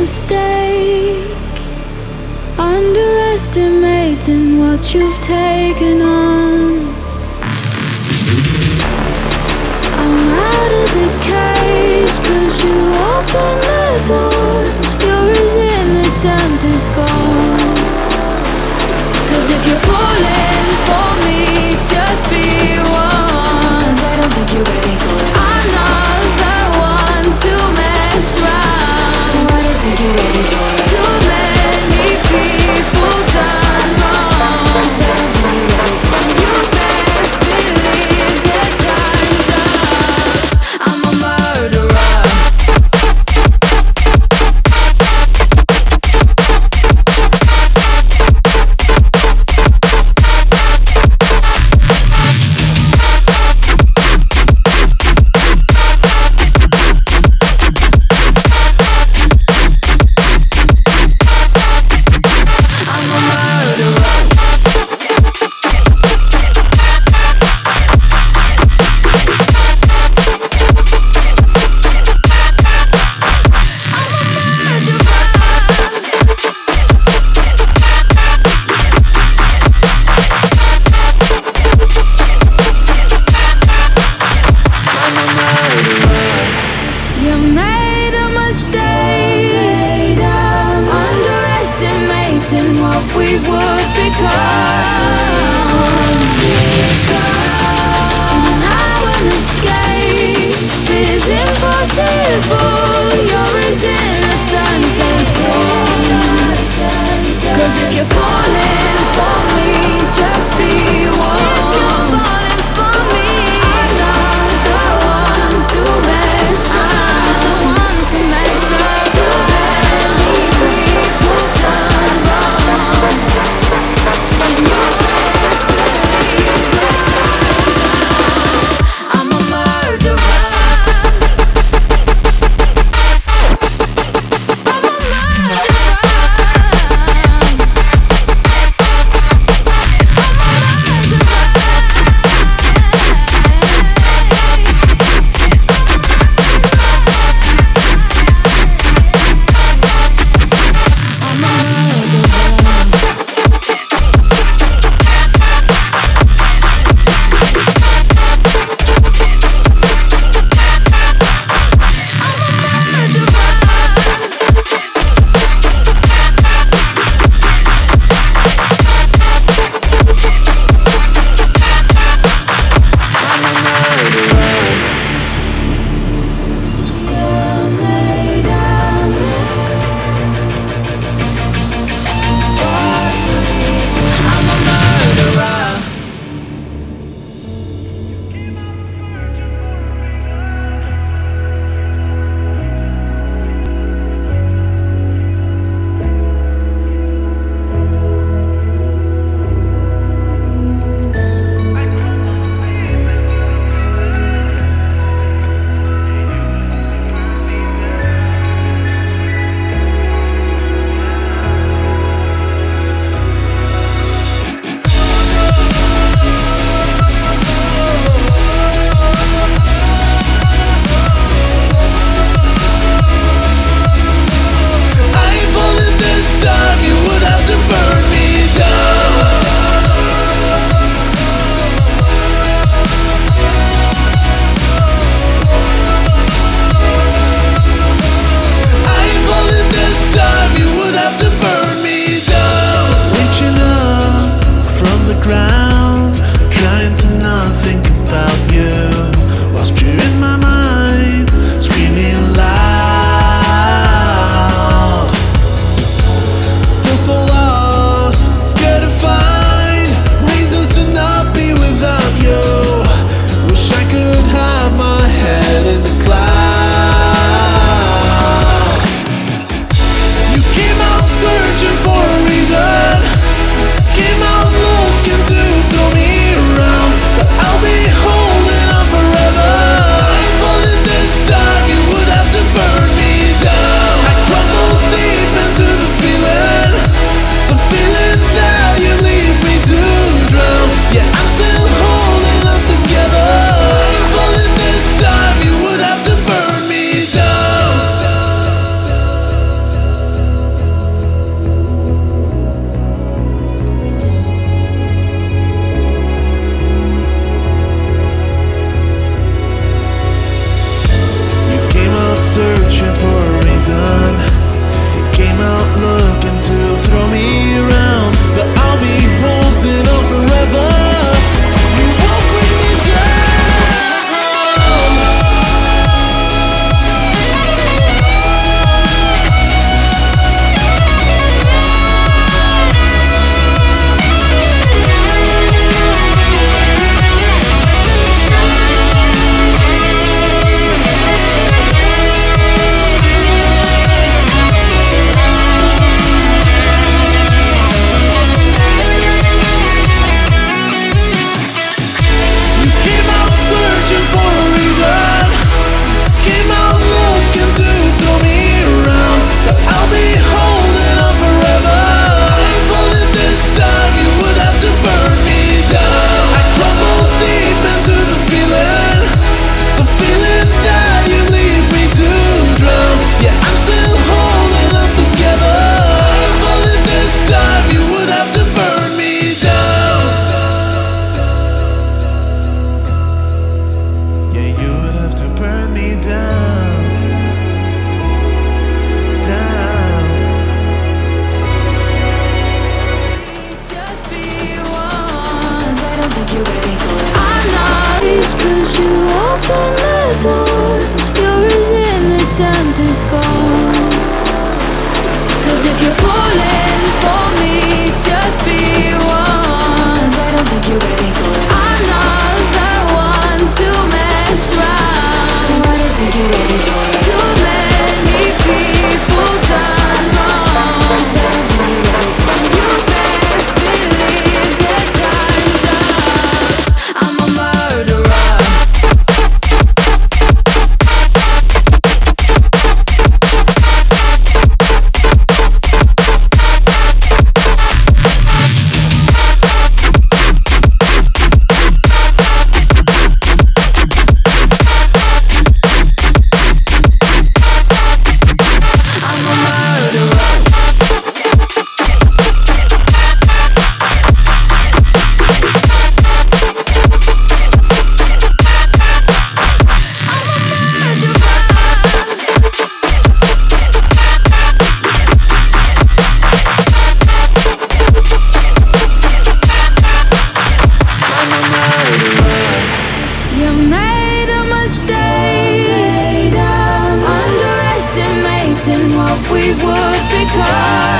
mistake, underestimating what you've taken on. I'm out of the cage, 'cause you opened the door. You're as innocent as gold. 'Cause if you're falling for me, just be one. 'Cause I don't think you're ready for it. I'm not the one to mess around. No, I don't think you're ready for it. Too many people done wrong. 'Cause I don't think you're ready for it. You best believe the time's up. I'm a murderer. open the door, you're as innocent as gold. 'Cause if you're falling for me, just be one. 'Cause I don't think you're ready for it. I'm not the one to mess around. No, I don't think you're ready for it. Too many people done wrong. 'Cause I don't think you're ready for it. You best believe that time's up. I'm a murderer. You made a mistake, underestimating what we would become.